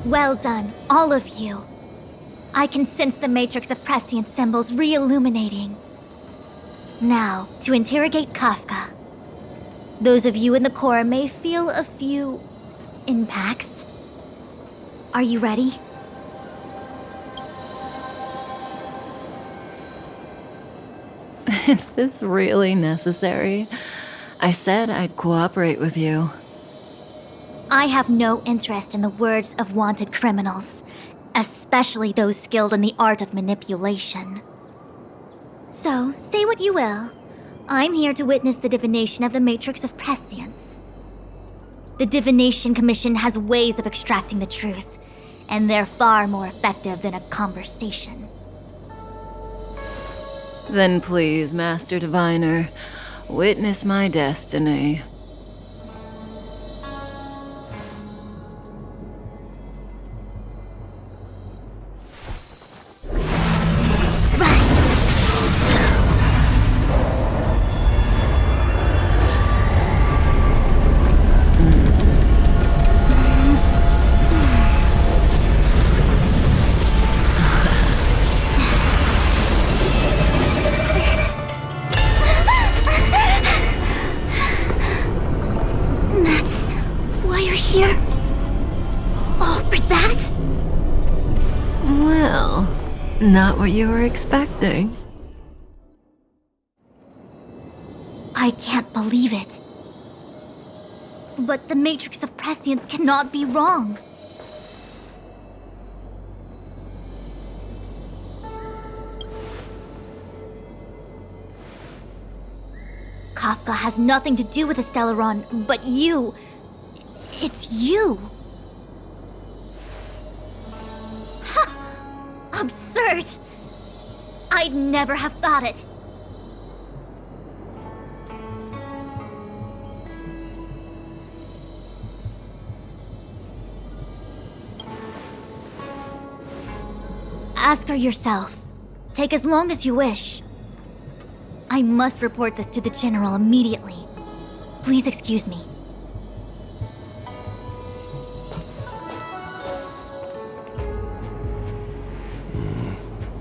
Well done, all of you. I can sense the matrix of prescient symbols re-illuminating. Now, to interrogate Kafka. Those of you in the core may feel a few impacts. Are you ready? Is this really necessary? I said I'd cooperate with you. I have no interest in the words of wanted criminals, especially those skilled in the art of manipulation. So, say what you will. I'm here to witness the divination of the Matrix of Prescience. The Divination Commission has ways of extracting the truth, and they're far more effective than a conversation. Then please, Master Diviner, witness my destiny. Not what you were expecting. I can't believe it. But the Matrix of Prescience cannot be wrong. Kafka has nothing to do with the Stellaron, but you... It's you! Absurd! I'd never have thought it. Ask her yourself. Take as long as you wish. I must report this to the General immediately. Please excuse me.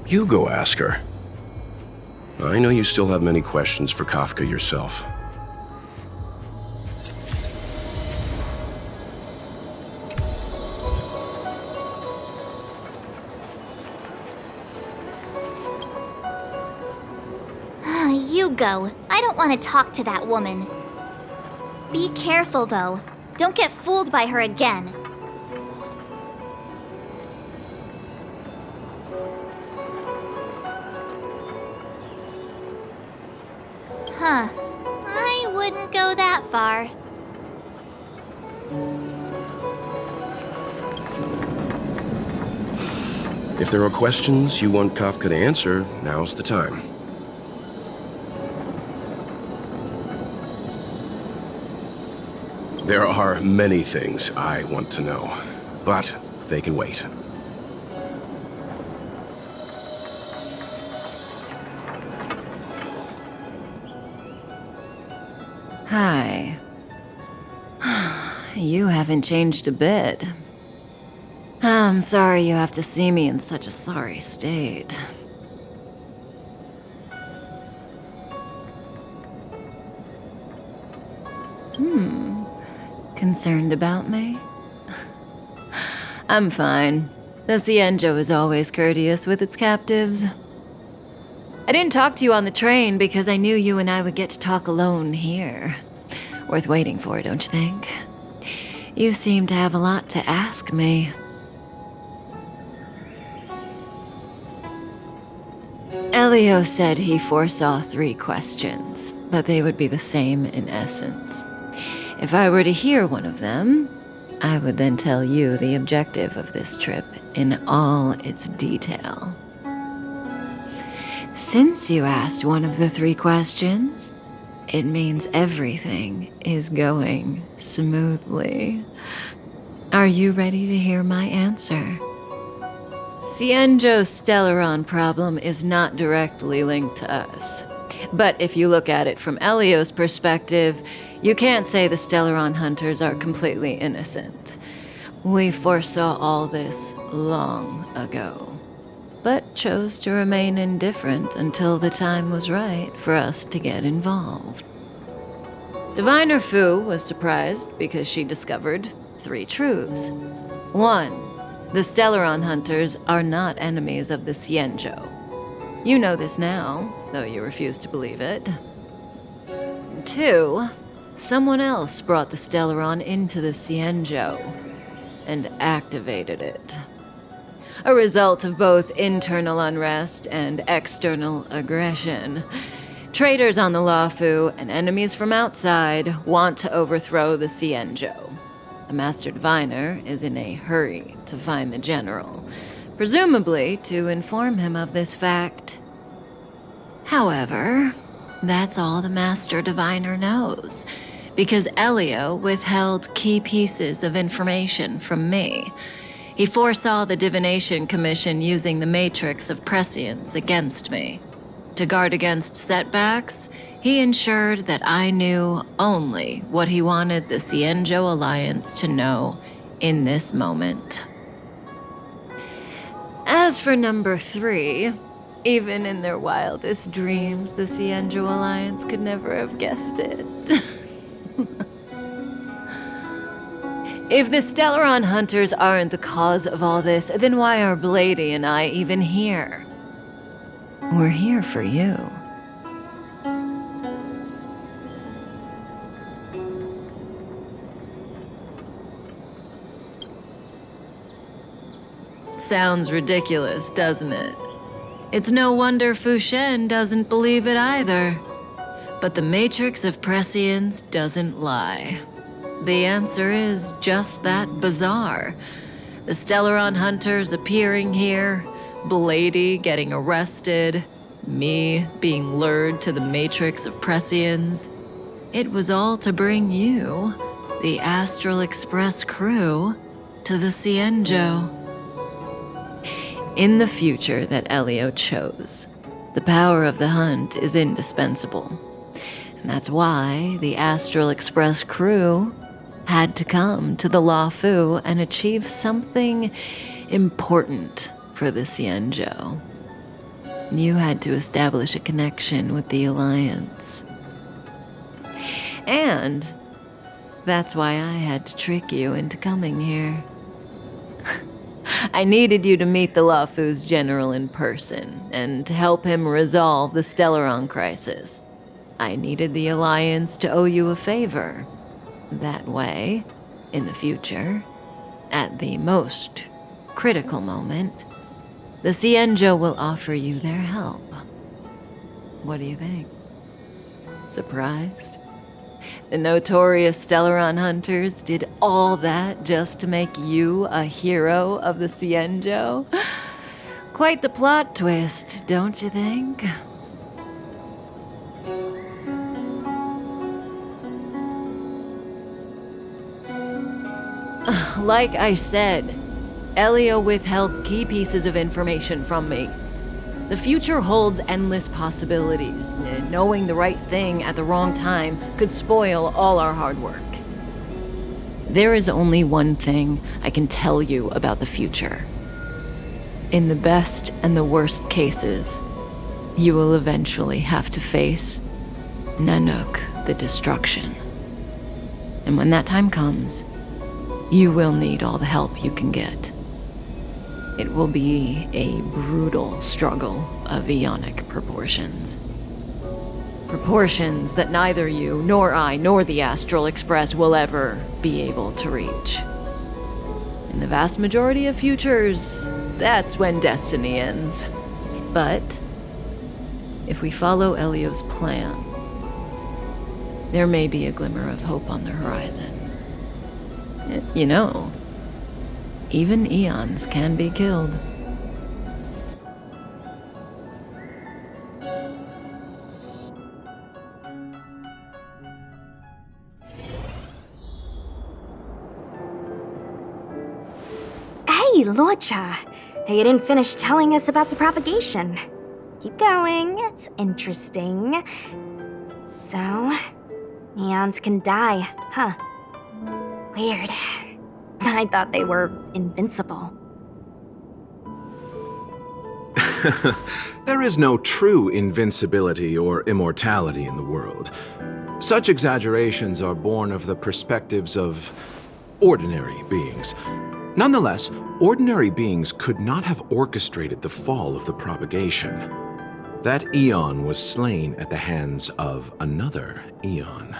You go ask her. I know you still have many questions for Kafka yourself. You go. I don't want to talk to that woman. Be careful, though. Don't get fooled by her again. Huh. I wouldn't go that far. If there are questions you want Kafka to answer, now's the time. There are many things I want to know, but they can wait. Hi. You haven't changed a bit. I'm sorry you have to see me in such a sorry state. Concerned about me? I'm fine. The Cienjo is always courteous with its captives. I didn't talk to you on the train because I knew you and I would get to talk alone here. Worth waiting for, don't you think? You seem to have a lot to ask me. Elio said he foresaw 3 questions, but they would be the same in essence. If I were to hear one of them, I would then tell you the objective of this trip in all its detail. Since you asked one of the 3 questions, it means everything is going smoothly. Are you ready to hear my answer? Cienjo's Stellaron problem is not directly linked to us. But if you look at it from Elio's perspective, you can't say the Stellaron hunters are completely innocent. We foresaw all this long ago, but chose to remain indifferent until the time was right for us to get involved. Diviner Fu was surprised because she discovered 3 truths. 1. The Stellaron hunters are not enemies of the Xianzhou. You know this now, though you refuse to believe it. 2. Someone else brought the Stellaron into the Xianzhou and activated it. A result of both internal unrest and external aggression. Traitors on the Luofu and enemies from outside want to overthrow the Xianzhou. The Master Diviner is in a hurry to find the general, presumably to inform him of this fact. However, that's all the Master Diviner knows, because Elio withheld key pieces of information from me. He foresaw the Divination Commission using the Matrix of Prescience against me. To guard against setbacks, he ensured that I knew only what he wanted the Xianzhou Alliance to know in this moment. As for number 3, even in their wildest dreams, the Xianzhou Alliance could never have guessed it. If the Stellaron hunters aren't the cause of all this, then why are Blady and I even here? We're here for you. Sounds ridiculous, doesn't it? It's no wonder Fu Shen doesn't believe it either. But the Matrix of Prescience doesn't lie. The answer is just that bizarre. The Stellaron hunters appearing here, Blady getting arrested, me being lured to the Matrix of Prescience. It was all to bring you, the Astral Express crew, to the Xianzhou. In the future that Elio chose, the power of the hunt is indispensable. And that's why the Astral Express crew had to come to the Luofu and achieve something important for the Xianzhou. You had to establish a connection with the Alliance. And that's why I had to trick you into coming here. I needed you to meet the Luofu's general in person and to help him resolve the Stellaron crisis. I needed the Alliance to owe you a favor. That way, in the future, at the most critical moment, the Xianzhou will offer you their help. What do you think? Surprised? The notorious Stellaron hunters did all that just to make you a hero of the Xianzhou? Quite the plot twist, don't you think? Like I said, Elio withheld key pieces of information from me. The future holds endless possibilities, and knowing the right thing at the wrong time could spoil all our hard work. There is only one thing I can tell you about the future. In the best and the worst cases, you will eventually have to face Nanook the Destruction. And when that time comes, you will need all the help you can get. It will be a brutal struggle of Ionic proportions. Proportions that neither you, nor I, nor the Astral Express will ever be able to reach. In the vast majority of futures, that's when destiny ends. But if we follow Elio's plan, there may be a glimmer of hope on the horizon. You know, even eons can be killed. Hey, Luocha! You didn't finish telling us about the propagation. Keep going, it's interesting. So, eons can die, huh? Weird. I thought they were invincible. There is no true invincibility or immortality in the world. Such exaggerations are born of the perspectives of ordinary beings. Nonetheless, ordinary beings could not have orchestrated the fall of the propagation. That eon was slain at the hands of another eon.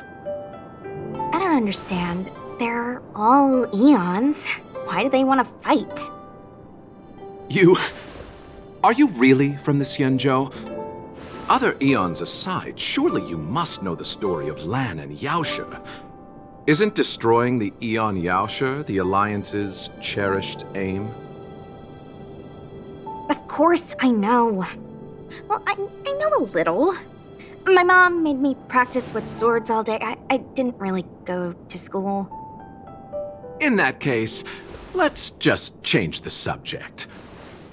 I don't understand. They're all eons. Why do they want to fight? Are you really from the Xianzhou? Other eons aside, surely you must know the story of Lan and Yaoshe. Isn't destroying the Eon Yaoshe the Alliance's cherished aim? Of course I know. Well, I know a little. My mom made me practice with swords all day. I didn't really go to school. In that case, let's just change the subject.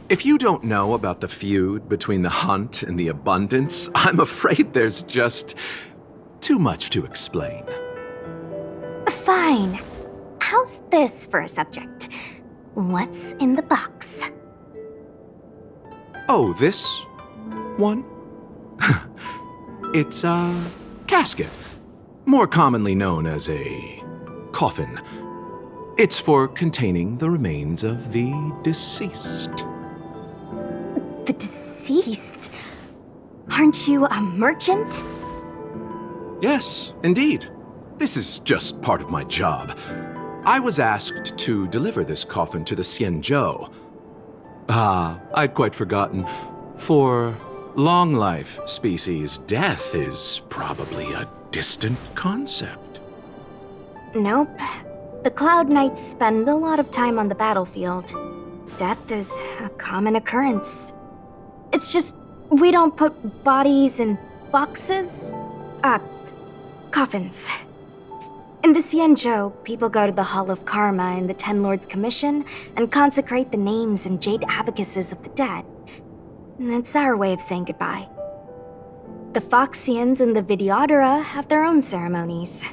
If you don't know about the feud between the Hunt and the Abundance, I'm afraid there's just too much to explain. Fine. How's this for a subject? What's in the box? Oh, this one? It's a casket, more commonly known as a coffin. It's for containing the remains of the deceased. The deceased? Aren't you a merchant? Yes, indeed. This is just part of my job. I was asked to deliver this coffin to the Xianzhou. I'd quite forgotten. For long life species, death is probably a distant concept. Nope. The Cloud Knights spend a lot of time on the battlefield. Death is a common occurrence. It's just we don't put bodies in boxes. Coffins. In the Xianzhou, people go to the Hall of Karma in the Ten Lords Commission and consecrate the names and jade abacuses of the dead. It's our way of saying goodbye. The Foxians and the Vidyadhara have their own ceremonies.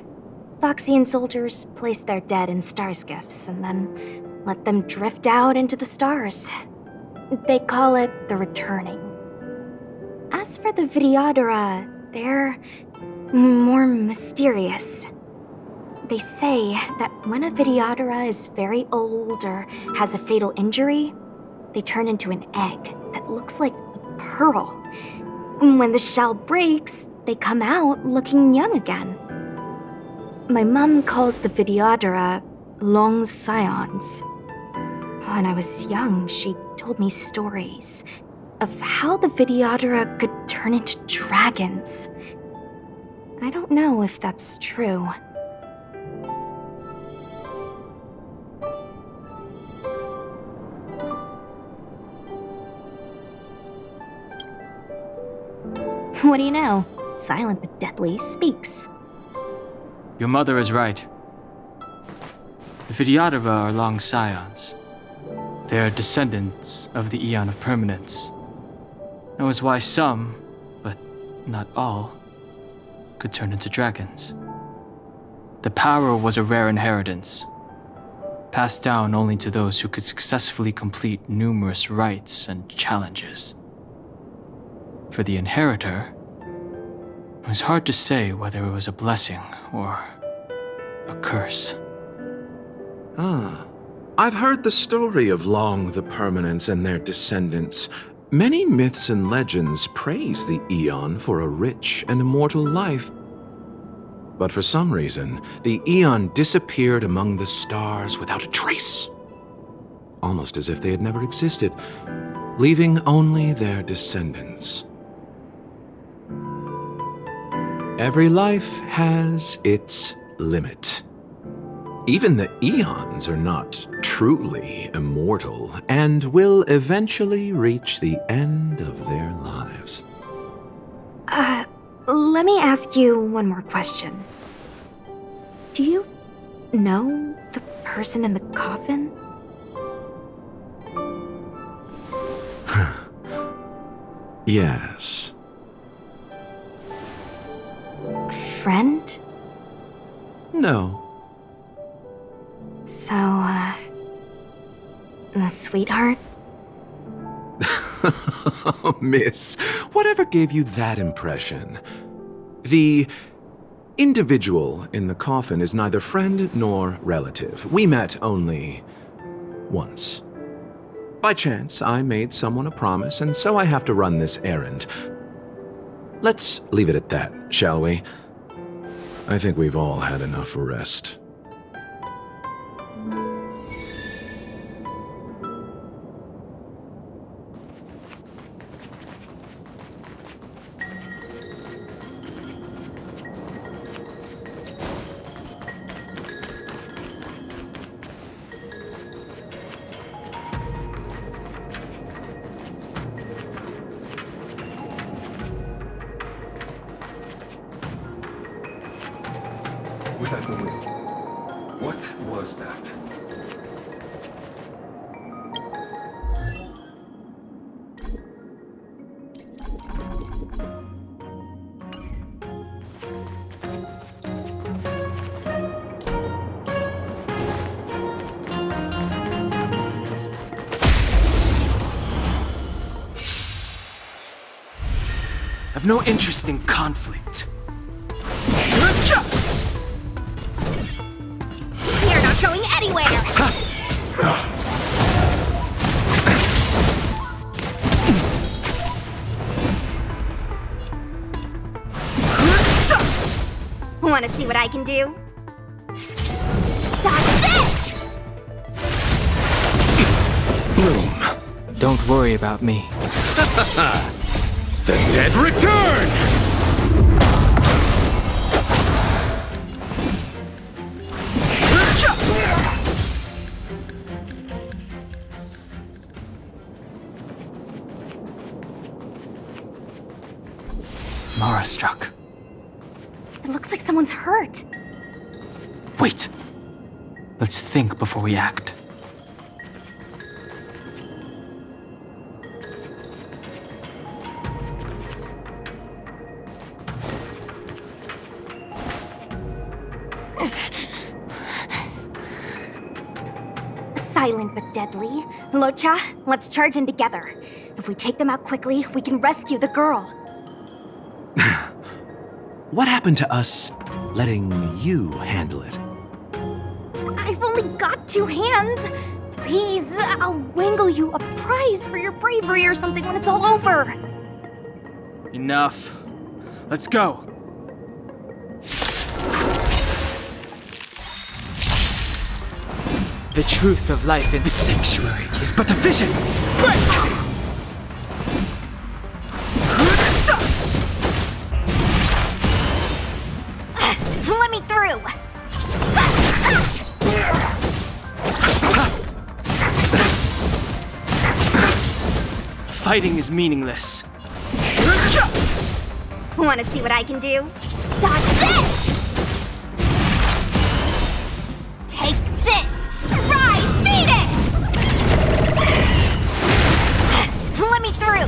Foxian soldiers place their dead in star skiffs and then let them drift out into the stars. They call it the returning. As for the Vidyadhara, they're more mysterious. They say that when a Vidyadhara is very old or has a fatal injury, they turn into an egg that looks like a pearl. When the shell breaks, they come out looking young again. My mom calls the Vidyadhara long scions. When I was young, she told me stories of how the Vidyadhara could turn into dragons. I don't know if that's true. What do you know? Silent but deadly speaks. Your mother is right. The Vidyadhara are long scions. They are descendants of the Eon of Permanence. That was why some, but not all, could turn into dragons. The power was a rare inheritance, passed down only to those who could successfully complete numerous rites and challenges. For the inheritor, it was hard to say whether it was a blessing or a curse. I've heard the story of Long the Permanence and their descendants. Many myths and legends praise the Eon for a rich and immortal life. But for some reason, the Eon disappeared among the stars without a trace. Almost as if they had never existed, leaving only their descendants. Every life has its limit. Even the Eons are not truly immortal and will eventually reach the end of their lives. Let me ask you one more question. Do you know the person in the coffin? Yes. Friend? No. So, a sweetheart? Miss, whatever gave you that impression? The individual in the coffin is neither friend nor relative. We met only once. By chance, I made someone a promise, and so I have to run this errand. Let's leave it at that, shall we? I think we've all had enough rest. Without the wind. What was that? I've no interest in conflict. You're not going anywhere! Want to see what I can do? Dodge this! Don't worry about me. The dead return! Mara struck. It looks like someone's hurt. Wait. Let's think before we act. Silent but deadly. Locha, let's charge in together. If we take them out quickly, we can rescue the girl. What happened to us letting you handle it? I've only got 2 hands. Please, I'll wangle you a prize for your bravery or something when it's all over. Enough. Let's go. The truth of life in the sanctuary is but a vision. Let me through. Fighting is meaningless. Want to see what I can do? Dodge this! Take this! Rise, Venus! Let me through!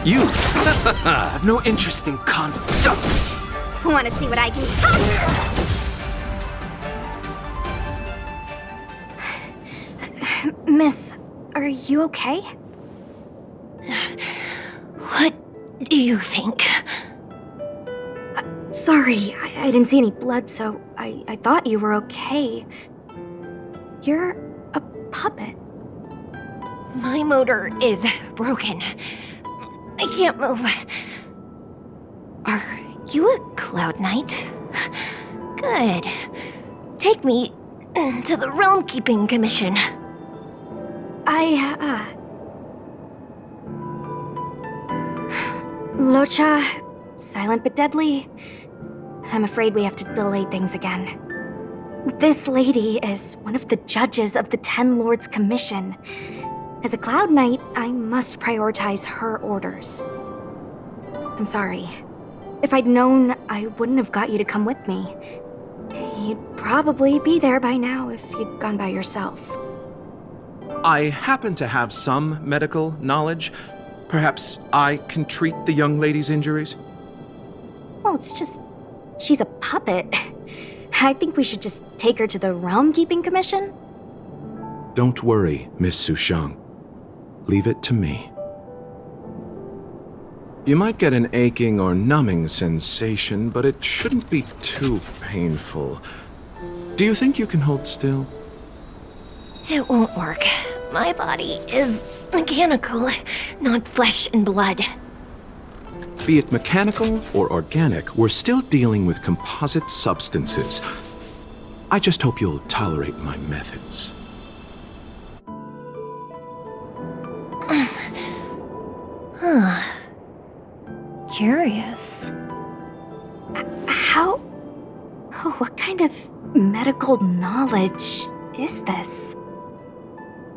You have no interest in conflict. Want to see what I can do? Miss, are you okay? What do you think? Sorry, I didn't see any blood, so I thought you were okay. You're a puppet. My motor is broken. I can't move. Are you a Cloud Knight? Good. Take me to the Realm Keeping Commission. Locha, silent but deadly. I'm afraid we have to delay things again. This lady is one of the judges of the Ten Lords Commission. As a Cloud Knight, I must prioritize her orders. I'm sorry. If I'd known, I wouldn't have got you to come with me. You'd probably be there by now if you'd gone by yourself. I happen to have some medical knowledge. Perhaps I can treat the young lady's injuries? Well, it's just she's a puppet. I think we should just take her to the Realm Keeping Commission. Don't worry, Miss Sushang. Leave it to me. You might get an aching or numbing sensation, but it shouldn't be too painful. Do you think you can hold still? It won't work. My body is mechanical, not flesh and blood. Be it mechanical or organic, we're still dealing with composite substances. I just hope you'll tolerate my methods. Curious. How? What kind of medical knowledge is this?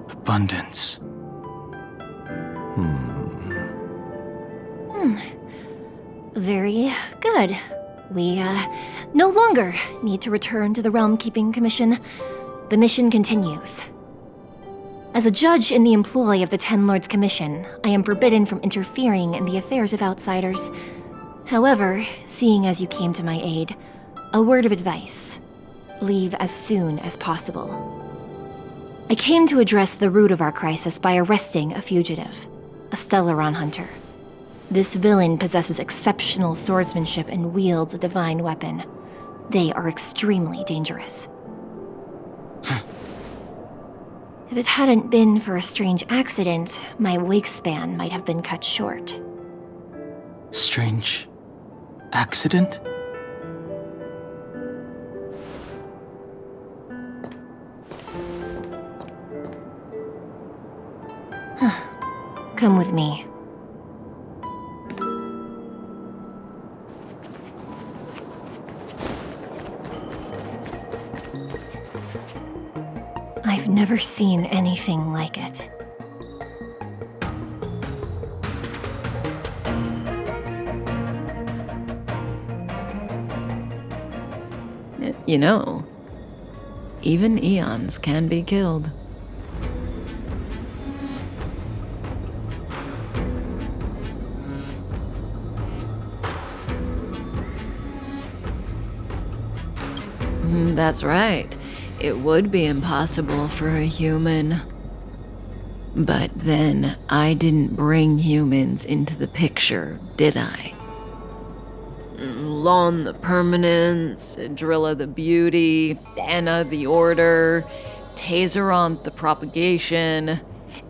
Abundance. Very good. We, no longer need to return to the Realm Keeping Commission. The mission continues. As a judge in the employ of the Ten Lords Commission, I am forbidden from interfering in the affairs of outsiders. However, seeing as you came to my aid, a word of advice. Leave as soon as possible. I came to address the root of our crisis by arresting a fugitive, a Stellaron hunter. This villain possesses exceptional swordsmanship and wields a divine weapon. They are extremely dangerous. If it hadn't been for a strange accident, my wakespan might have been cut short. Strange accident? Come with me. I've never seen anything like it. You know, even eons can be killed. That's right. It would be impossible for a human. But then, I didn't bring humans into the picture, did I? Lon the Permanence, Drilla the Beauty, Anna the Order, Tazeronth the Propagation,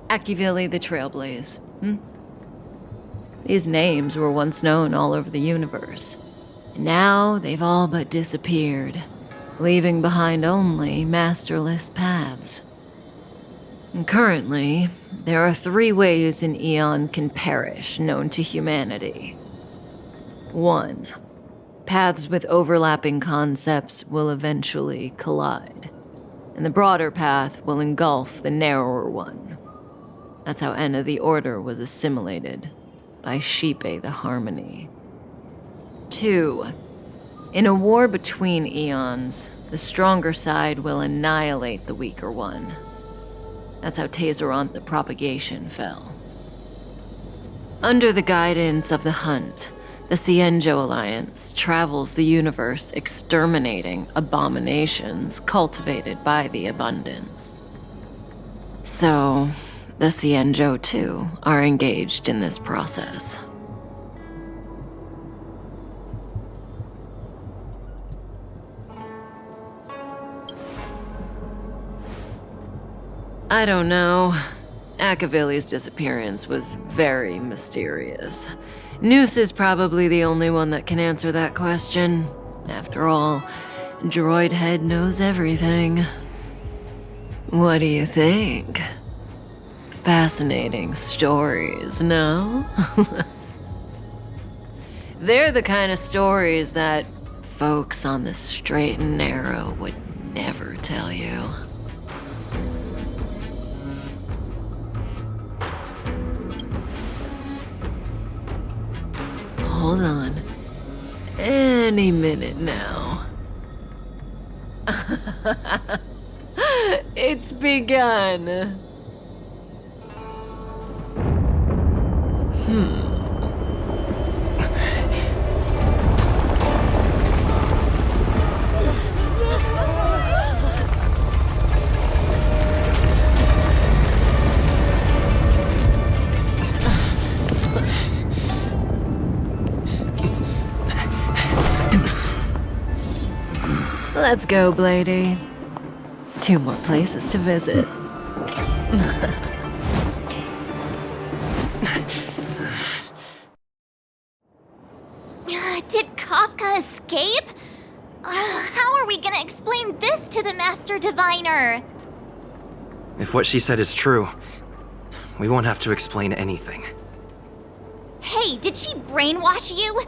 Akivili the Trailblaze. These names were once known all over the universe. Now they've all but disappeared, leaving behind only masterless paths. And currently, there are 3 ways an eon can perish known to humanity. 1. Paths with overlapping concepts will eventually collide, and the broader path will engulf the narrower one. That's how Enna the Order was assimilated, by Shipe the Harmony. 2. In a war between eons, the stronger side will annihilate the weaker one. That's how Tazeronth the Propagation fell. Under the guidance of the Hunt, the Cienjo Alliance travels the universe exterminating abominations cultivated by the Abundance. So, the Cienjo too are engaged in this process. I don't know. Akavili's disappearance was very mysterious. Noose is probably the only one that can answer that question. After all, Droid Head knows everything. What do you think? Fascinating stories, no? They're the kind of stories that folks on the straight and narrow would never tell you. Hold on. Any minute now. It's begun. Let's go, Blady. 2 more places to visit. Did Kafka escape? How are we gonna explain this to the Master Diviner? If what she said is true, we won't have to explain anything. Hey, did she brainwash you?